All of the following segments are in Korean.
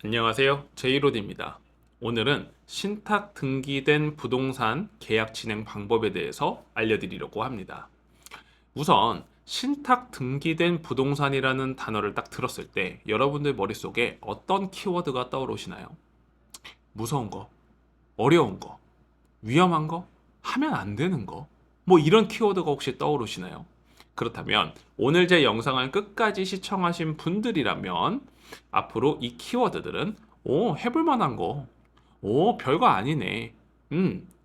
안녕하세요. 제이로드입니다. 오늘은 신탁 등기된 부동산 계약 진행 방법에 대해서 알려드리려고 합니다. 우선 신탁 등기된 부동산이라는 단어를 딱 들었을 때 여러분들 머릿속에 어떤 키워드가 떠오르시나요? 무서운 거, 어려운 거, 위험한 거, 하면 안 되는 거, 뭐 이런 키워드가 혹시 떠오르시나요? 그렇다면 오늘 제 영상을 끝까지 시청하신 분들이라면 앞으로 이 키워드들은 해볼 만한 거, 별거 아니네.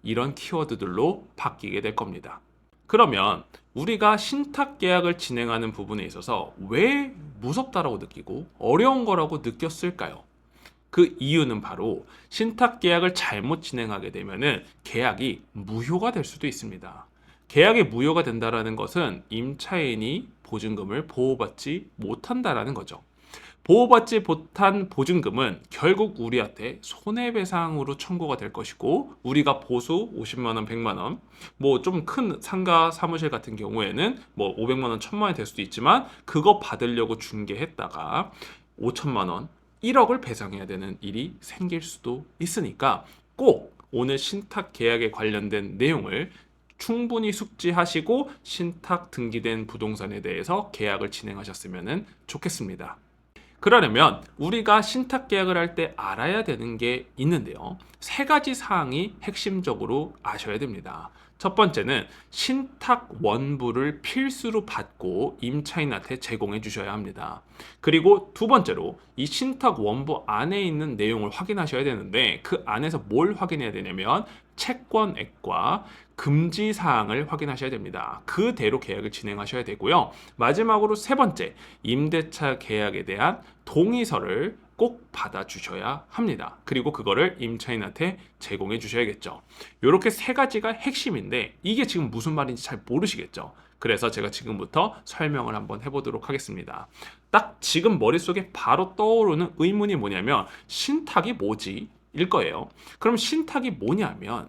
이런 키워드들로 바뀌게 될 겁니다. 그러면 우리가 신탁 계약을 진행하는 부분에 있어서 왜 무섭다라고 느끼고 어려운 거라고 느꼈을까요? 그 이유는 바로 신탁 계약을 잘못 진행하게 되면은 계약이 무효가 될 수도 있습니다. 계약이 무효가 된다라는 것은 임차인이 보증금을 보호받지 못한다라는 거죠. 보호받지 못한 보증금은 결국 우리한테 손해배상으로 청구가 될 것이고, 우리가 보수 50만 원, 100만 원, 뭐 좀 큰 상가 사무실 같은 경우에는 뭐 500만 원, 1000만 원이 될 수도 있지만 그거 받으려고 중개했다가 5천만 원, 1억을 배상해야 되는 일이 생길 수도 있으니까 꼭 오늘 신탁 계약에 관련된 내용을 충분히 숙지하시고 신탁 등기된 부동산에 대해서 계약을 진행하셨으면 좋겠습니다. 그러려면 우리가 신탁 계약을 할 때 알아야 되는 게 있는데요. 세 가지 사항이 핵심적으로 아셔야 됩니다. 첫 번째는 신탁 원부를 필수로 받고 임차인한테 제공해 주셔야 합니다. 그리고 두 번째로 이 신탁 원부 안에 있는 내용을 확인하셔야 되는데, 그 안에서 뭘 확인해야 되냐면 채권액과 금지 사항을 확인하셔야 됩니다. 그대로 계약을 진행하셔야 되고요. 마지막으로 세 번째, 임대차 계약에 대한 동의서를 꼭 받아주셔야 합니다. 그리고 그거를 임차인한테 제공해 주셔야겠죠. 이렇게 세 가지가 핵심인데 이게 지금 무슨 말인지 잘 모르시겠죠. 그래서 제가 지금부터 설명을 한번 해보도록 하겠습니다. 딱 지금 머릿속에 바로 떠오르는 의문이 뭐냐면 신탁이 뭐지? 일 거예요. 그럼 신탁이 뭐냐면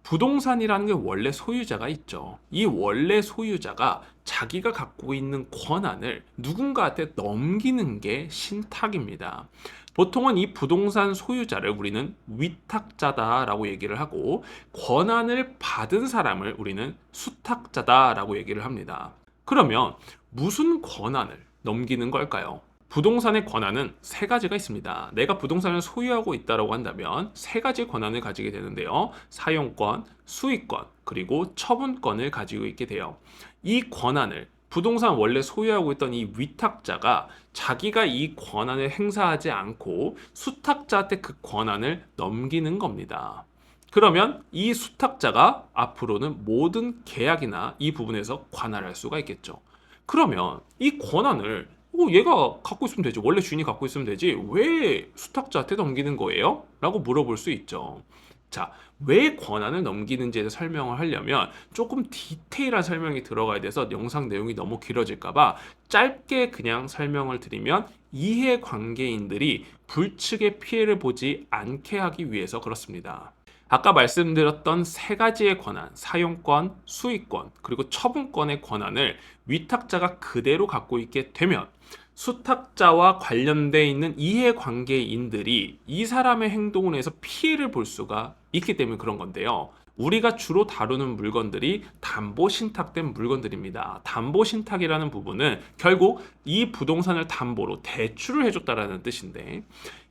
부동산이라는 게 원래 소유자가 있죠. 이 원래 소유자가 자기가 갖고 있는 권한을 누군가한테 넘기는 게 신탁입니다. 보통은 이 부동산 소유자를 우리는 위탁자다라고 얘기를 하고, 권한을 받은 사람을 우리는 수탁자다라고 얘기를 합니다. 그러면 무슨 권한을 넘기는 걸까요? 부동산의 권한은 세 가지가 있습니다. 내가 부동산을 소유하고 있다고 한다면 세 가지 권한을 가지게 되는데요. 사용권, 수익권, 그리고 처분권을 가지고 있게 돼요. 이 권한을 부동산 원래 소유하고 있던 이 위탁자가 자기가 이 권한을 행사하지 않고 수탁자한테 그 권한을 넘기는 겁니다. 그러면 이 수탁자가 앞으로는 모든 계약이나 이 부분에서 관할할 수가 있겠죠. 그러면 이 권한을 얘가 갖고 있으면 되지. 원래 주인이 갖고 있으면 되지. 왜 수탁자한테 넘기는 거예요? 라고 물어볼 수 있죠. 자, 왜 권한을 넘기는지에 대해서 설명을 하려면 조금 디테일한 설명이 들어가야 돼서 영상 내용이 너무 길어질까봐 짧게 그냥 설명을 드리면 이해관계인들이 불측의 피해를 보지 않게 하기 위해서 그렇습니다. 아까 말씀드렸던 세 가지의 권한, 사용권, 수익권, 그리고 처분권의 권한을 위탁자가 그대로 갖고 있게 되면 수탁자와 관련돼 있는 이해관계인들이 이 사람의 행동을 해서 피해를 볼 수가 있기 때문에 그런 건데요. 우리가 주로 다루는 물건들이 담보 신탁된 물건들입니다. 담보 신탁이라는 부분은 결국 이 부동산을 담보로 대출을 해줬다라는 뜻인데,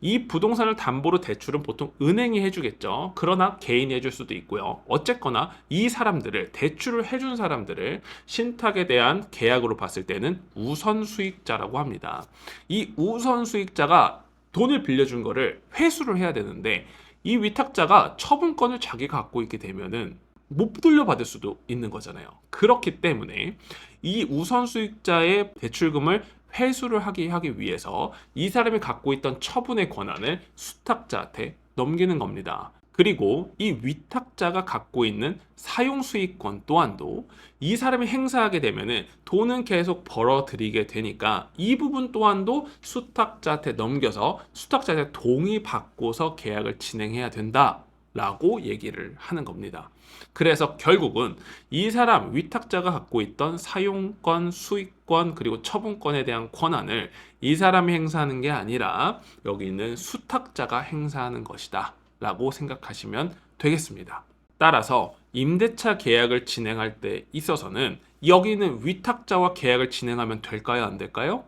이 부동산을 담보로 대출은 보통 은행이 해주겠죠. 그러나 개인이 해줄 수도 있고요. 어쨌거나 이 사람들을, 대출을 해준 사람들을 신탁에 대한 계약으로 봤을 때는 우선 수익자라고 합니다. 이 우선 수익자가 돈을 빌려준 거를 회수를 해야 되는데, 이 위탁자가 처분권을 자기가 갖고 있게 되면은 못 돌려받을 수도 있는 거잖아요. 그렇기 때문에 이 우선 수익자의 대출금을 회수를 하기 위해서 이 사람이 갖고 있던 처분의 권한을 수탁자한테 넘기는 겁니다. 그리고 이 위탁자가 갖고 있는 사용수익권 또한도 이 사람이 행사하게 되면은 돈은 계속 벌어들이게 되니까 이 부분 또한도 수탁자한테 넘겨서 수탁자한테 동의 받고서 계약을 진행해야 된다 라고 얘기를 하는 겁니다. 그래서 결국은 이 사람 위탁자가 갖고 있던 사용권, 수익권, 그리고 처분권에 대한 권한을 이 사람이 행사하는 게 아니라 여기 있는 수탁자가 행사하는 것이다 라고 생각하시면 되겠습니다. 따라서 임대차 계약을 진행할 때 있어서는 여기 있는 위탁자와 계약을 진행하면 될까요? 안 될까요?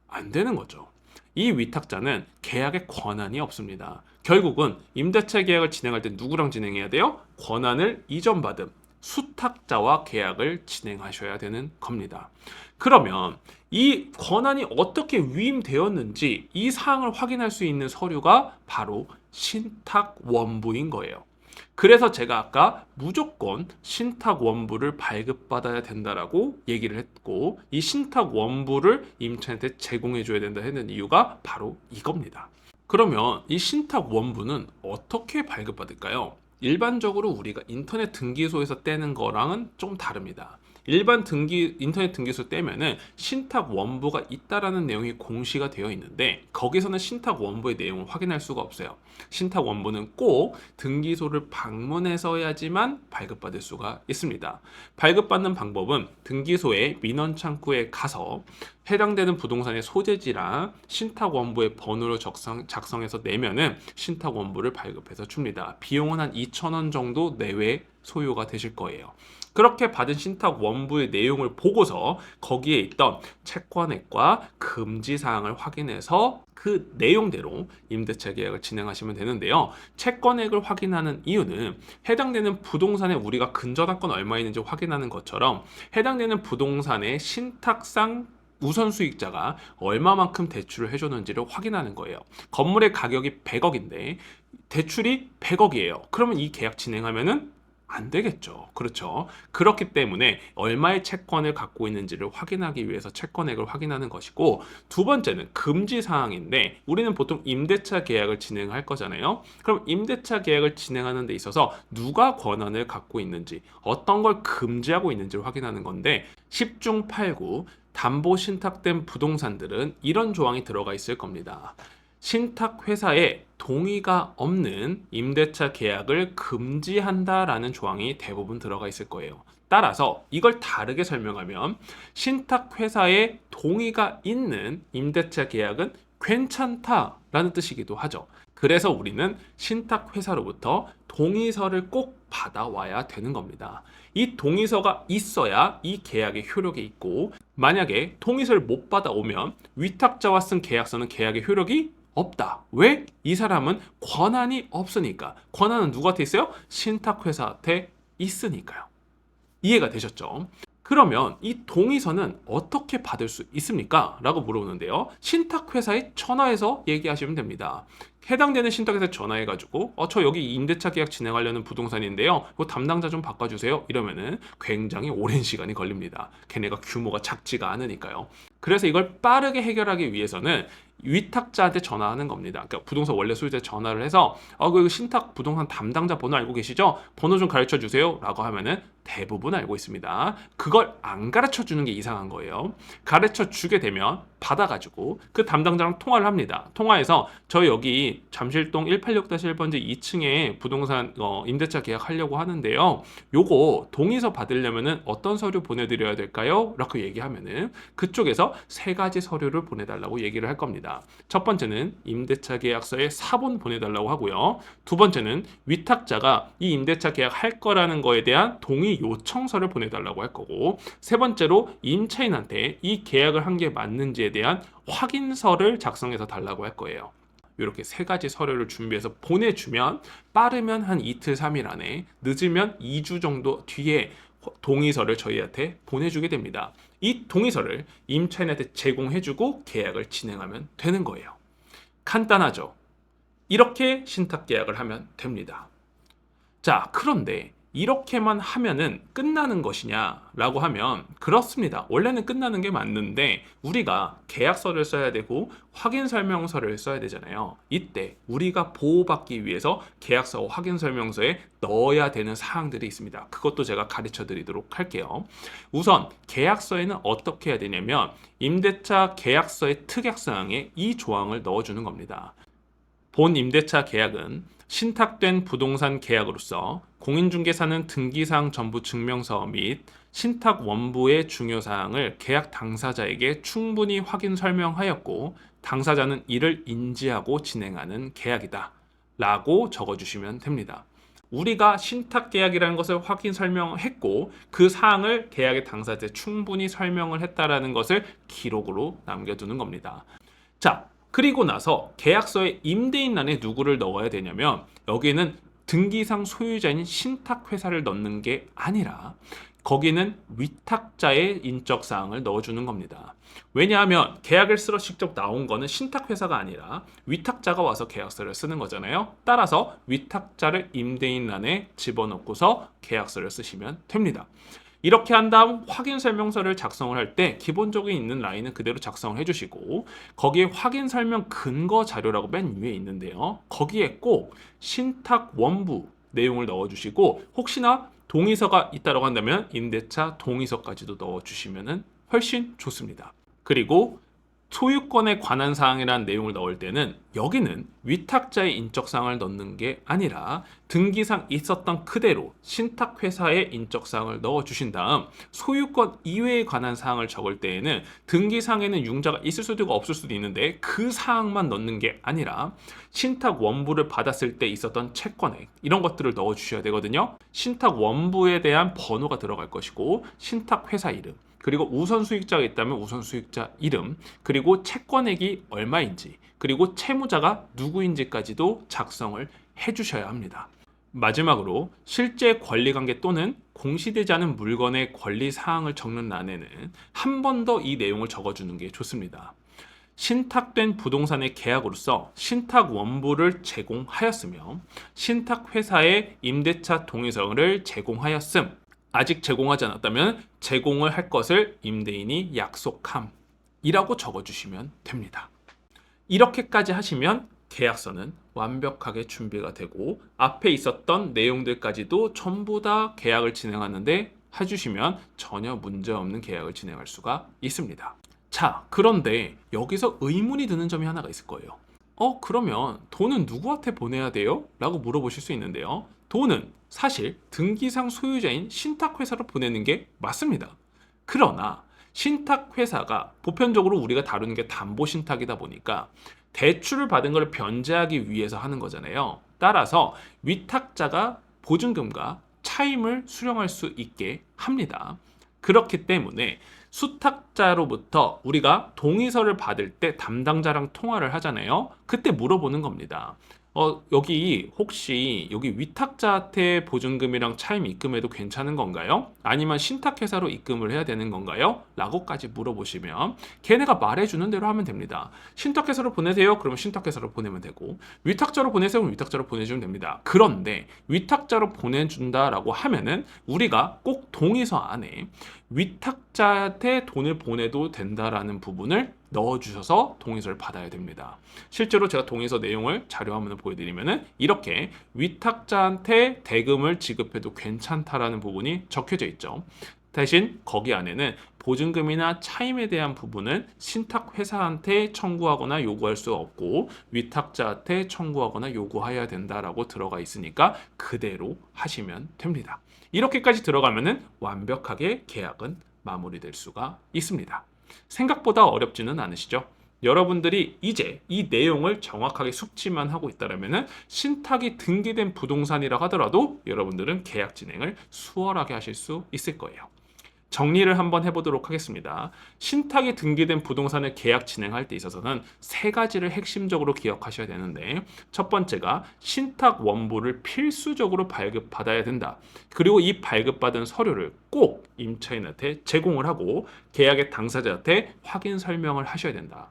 안 되는 거죠. 이 위탁자는 계약의 권한이 없습니다. 결국은 임대차 계약을 진행할 때 누구랑 진행해야 돼요? 권한을 이전받은 수탁자와 계약을 진행하셔야 되는 겁니다. 그러면 이 권한이 어떻게 위임되었는지 이 사항을 확인할 수 있는 서류가 바로 신탁 원부인 거예요. 그래서 제가 아까 무조건 신탁 원부를 발급받아야 된다라고 얘기를 했고, 이 신탁 원부를 임차인한테 제공해 줘야 된다 했는 이유가 바로 이겁니다. 그러면 이 신탁 원부는 어떻게 발급받을까요? 일반적으로 우리가 인터넷 등기소에서 떼는 거랑은 좀 다릅니다. 일반 인터넷 등기소 떼면은 신탁 원부가 있다라는 내용이 공시가 되어 있는데, 거기서는 신탁 원부의 내용을 확인할 수가 없어요. 신탁 원부는 꼭 등기소를 방문해서야지만 발급받을 수가 있습니다. 발급받는 방법은 등기소의 민원 창구에 가서 해당되는 부동산의 소재지랑 신탁 원부의 번호를 작성해서 내면은 신탁 원부를 발급해서 줍니다. 비용은 한 2,000원 정도 내외 소요가 되실 거예요. 그렇게 받은 신탁 원부의 내용을 보고서 거기에 있던 채권액과 금지 사항을 확인해서 그 내용대로 임대차 계약을 진행하시면 되는데요. 채권액을 확인하는 이유는 해당되는 부동산에 우리가 근저당권 얼마 있는지 확인하는 것처럼 해당되는 부동산의 신탁상 우선수익자가 얼마만큼 대출을 해줬는지를 확인하는 거예요. 건물의 가격이 100억인데 대출이 100억이에요. 그러면 이 계약 진행하면은 안 되겠죠. 그렇죠. 그렇기 때문에 얼마의 채권을 갖고 있는지를 확인하기 위해서 채권액을 확인하는 것이고, 두 번째는 금지 사항인데, 우리는 보통 임대차 계약을 진행할 거잖아요. 그럼 임대차 계약을 진행하는 데 있어서 누가 권한을 갖고 있는지, 어떤 걸 금지하고 있는지를 확인하는 건데, 10중 8구 담보 신탁된 부동산들은 이런 조항이 들어가 있을 겁니다. 신탁회사에 동의가 없는 임대차 계약을 금지한다라는 조항이 대부분 들어가 있을 거예요. 따라서 이걸 다르게 설명하면 신탁회사에 동의가 있는 임대차 계약은 괜찮다라는 뜻이기도 하죠. 그래서 우리는 신탁회사로부터 동의서를 꼭 받아와야 되는 겁니다. 이 동의서가 있어야 이 계약의 효력이 있고, 만약에 동의서를 못 받아오면 위탁자와 쓴 계약서는 계약의 효력이 없다. 왜? 이 사람은 권한이 없으니까. 권한은 누구한테 있어요? 신탁회사한테 있으니까요. 이해가 되셨죠? 그러면 이 동의서는 어떻게 받을 수 있습니까? 라고 물어보는데요. 신탁회사에 전화해서 얘기하시면 됩니다. 해당되는 신탁회사에 전화해가지고 저 여기 임대차 계약 진행하려는 부동산인데요. 그 담당자 좀 바꿔주세요. 이러면은 굉장히 오랜 시간이 걸립니다. 걔네가 규모가 작지가 않으니까요. 그래서 이걸 빠르게 해결하기 위해서는 위탁자한테 전화하는 겁니다. 그러니까 부동산 원래 소유자에 전화를 해서 그 신탁 부동산 담당자 번호 알고 계시죠? 번호 좀 가르쳐 주세요. 라고 하면은 대부분 알고 있습니다. 그걸 안 가르쳐 주는 게 이상한 거예요. 가르쳐 주게 되면 받아가지고 그 담당자랑 통화를 합니다. 통화해서 저 여기 잠실동 186-1번지 2층에 부동산 임대차 계약하려고 하는데요. 요거 동의서 받으려면은 어떤 서류 보내드려야 될까요? 라고 얘기하면은 그쪽에서 3가지 서류를 보내달라고 얘기를 할 겁니다. 첫 번째는 임대차 계약서에 사본 보내달라고 하고요. 두 번째는 위탁자가 이 임대차 계약 할 거라는 거에 대한 동의 요청서를 보내달라고 할 거고, 세 번째로 임차인한테 이 계약을 한 게 맞는지에 대한 확인서를 작성해서 달라고 할 거예요. 이렇게 3가지 서류를 준비해서 보내주면 빠르면 한 이틀 3일 안에, 늦으면 2주 정도 뒤에 동의서를 저희한테 보내주게 됩니다. 이 동의서를 임차인한테 제공해주고 계약을 진행하면 되는 거예요. 간단하죠? 이렇게 신탁계약을 하면 됩니다. 자, 그런데 이렇게만 하면은 끝나는 것이냐라고 하면 그렇습니다. 원래는 끝나는 게 맞는데 우리가 계약서를 써야 되고 확인설명서를 써야 되잖아요. 이때 우리가 보호받기 위해서 계약서 확인설명서에 넣어야 되는 사항들이 있습니다. 그것도 제가 가르쳐 드리도록 할게요. 우선 계약서에는 어떻게 해야 되냐면 임대차 계약서의 특약사항에 이 조항을 넣어주는 겁니다. 본 임대차 계약은 신탁된 부동산 계약으로서 공인중개사는 등기사항 전부 증명서 및 신탁 원부의 중요사항을 계약 당사자에게 충분히 확인 설명하였고 당사자는 이를 인지하고 진행하는 계약이다 라고 적어주시면 됩니다. 우리가 신탁 계약이라는 것을 확인 설명했고 그 사항을 계약의 당사자에 충분히 설명을 했다라는 것을 기록으로 남겨두는 겁니다. 자, 그리고 나서 계약서의 임대인란에 누구를 넣어야 되냐면 여기에는 등기상 소유자인 신탁회사를 넣는 게 아니라 거기는 위탁자의 인적사항을 넣어주는 겁니다. 왜냐하면 계약을 쓰러 직접 나온 거는 신탁회사가 아니라 위탁자가 와서 계약서를 쓰는 거잖아요. 따라서 위탁자를 임대인란에 집어넣고서 계약서를 쓰시면 됩니다. 이렇게 한 다음 확인 설명서를 작성을 할 때 기본적으로 있는 라인은 그대로 작성을 해주시고 거기에 확인 설명 근거 자료라고 맨 위에 있는데요. 거기에 꼭 신탁 원부 내용을 넣어주시고 혹시나 동의서가 있다고 한다면 임대차 동의서까지도 넣어주시면 훨씬 좋습니다. 그리고 소유권에 관한 사항이라는 내용을 넣을 때는 여기는 위탁자의 인적사항을 넣는 게 아니라 등기상 있었던 그대로 신탁회사의 인적사항을 넣어주신 다음 소유권 이외에 관한 사항을 적을 때에는 등기상에는 융자가 있을 수도 있고 없을 수도 있는데 그 사항만 넣는 게 아니라 신탁 원부를 받았을 때 있었던 채권액 이런 것들을 넣어주셔야 되거든요. 신탁 원부에 대한 번호가 들어갈 것이고 신탁회사 이름 그리고 우선 수익자가 있다면 우선 수익자 이름, 그리고 채권액이 얼마인지, 그리고 채무자가 누구인지까지도 작성을 해주셔야 합니다. 마지막으로 실제 권리관계 또는 공시되지 않은 물건의 권리 사항을 적는 란에는 한 번 더 이 내용을 적어주는 게 좋습니다. 신탁된 부동산의 계약으로서 신탁 원부를 제공하였으며 신탁회사의 임대차 동의서를 제공하였음 아직 제공하지 않았다면 제공을 할 것을 임대인이 약속함이라고 적어주시면 됩니다. 이렇게까지 하시면 계약서는 완벽하게 준비가 되고 앞에 있었던 내용들까지도 전부 다 계약을 진행하는데 해주시면 전혀 문제없는 계약을 진행할 수가 있습니다. 자, 그런데 여기서 의문이 드는 점이 하나가 있을 거예요. 그러면 돈은 누구한테 보내야 돼요? 라고 물어보실 수 있는데요. 돈은 사실 등기상 소유자인 신탁회사로 보내는 게 맞습니다. 그러나 신탁회사가 보편적으로 우리가 다루는 게 담보신탁이다 보니까 대출을 받은 걸 변제하기 위해서 하는 거잖아요. 따라서 위탁자가 보증금과 차임을 수령할 수 있게 합니다. 그렇기 때문에 수탁자로부터 우리가 동의서를 받을 때 담당자랑 통화를 하잖아요. 그때 물어보는 겁니다. 여기 혹시 여기 위탁자한테 보증금이랑 차임 입금해도 괜찮은 건가요? 아니면 신탁회사로 입금을 해야 되는 건가요? 라고까지 물어보시면 걔네가 말해주는 대로 하면 됩니다. 신탁회사로 보내세요? 그러면 신탁회사로 보내면 되고 위탁자로 보내세요? 그럼 위탁자로 보내주면 됩니다. 그런데 위탁자로 보내준다라고 하면은 우리가 꼭 동의서 안에 위탁자한테 돈을 보내도 된다라는 부분을 넣어주셔서 동의서를 받아야 됩니다. 실제로 제가 동의서 내용을 자료화면을 보여드리면은 이렇게 위탁자한테 대금을 지급해도 괜찮다라는 부분이 적혀져 있죠. 대신 거기 안에는 보증금이나 차임에 대한 부분은 신탁회사한테 청구하거나 요구할 수 없고 위탁자한테 청구하거나 요구해야 된다라고 들어가 있으니까 그대로 하시면 됩니다. 이렇게까지 들어가면은 완벽하게 계약은 마무리될 수가 있습니다. 생각보다 어렵지는 않으시죠? 여러분들이 이제 이 내용을 정확하게 숙지만 하고 있다면 신탁이 등기된 부동산이라 하더라도 여러분들은 계약 진행을 수월하게 하실 수 있을 거예요. 정리를 한번 해보도록 하겠습니다. 신탁이 등기된 부동산을 계약 진행할 때 있어서는 세 가지를 핵심적으로 기억하셔야 되는데 첫 번째가 신탁 원부를 필수적으로 발급받아야 된다. 그리고 이 발급받은 서류를 꼭 임차인한테 제공을 하고 계약의 당사자한테 확인 설명을 하셔야 된다.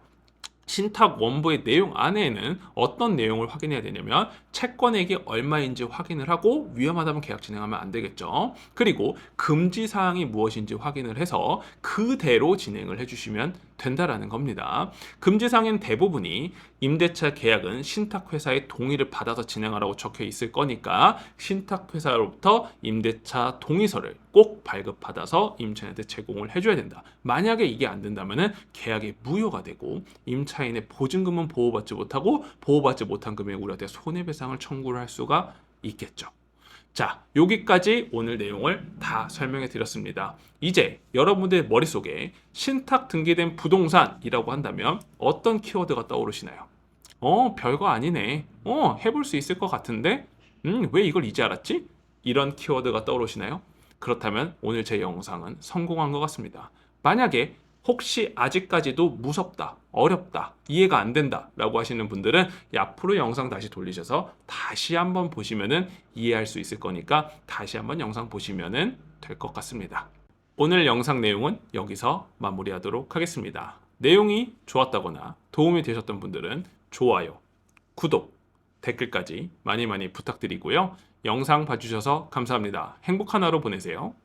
신탁 원부의 내용 안에는 어떤 내용을 확인해야 되냐면 채권액이 얼마인지 확인을 하고 위험하다면 계약 진행하면 안 되겠죠. 그리고 금지 사항이 무엇인지 확인을 해서 그대로 진행을 해주시면 된다라는 겁니다. 금지사항인 대부분이 임대차 계약은 신탁회사의 동의를 받아서 진행하라고 적혀 있을 거니까 신탁회사로부터 임대차 동의서를 꼭 발급받아서 임차인한테 제공을 해줘야 된다. 만약에 이게 안 된다면 계약이 무효가 되고 임차인의 보증금은 보호받지 못하고 보호받지 못한 금액 우리한테 손해배상을 청구를 할 수가 있겠죠. 자, 여기까지 오늘 내용을 다 설명해 드렸습니다. 이제 여러분들 머릿속에 신탁 등기된 부동산이라고 한다면 어떤 키워드가 떠오르시나요? 별거 아니네. 해볼 수 있을 것 같은데? 왜 이걸 이제 알았지? 이런 키워드가 떠오르시나요? 그렇다면 오늘 제 영상은 성공한 것 같습니다. 만약에 혹시 아직까지도 무섭다, 어렵다, 이해가 안 된다 라고 하시는 분들은 앞으로 영상 다시 돌리셔서 다시 한번 보시면은 이해할 수 있을 거니까 다시 한번 영상 보시면은 될 것 같습니다. 오늘 영상 내용은 여기서 마무리하도록 하겠습니다. 내용이 좋았다거나 도움이 되셨던 분들은 좋아요, 구독, 댓글까지 많이 부탁드리고요. 영상 봐주셔서 감사합니다. 행복한 하루 보내세요.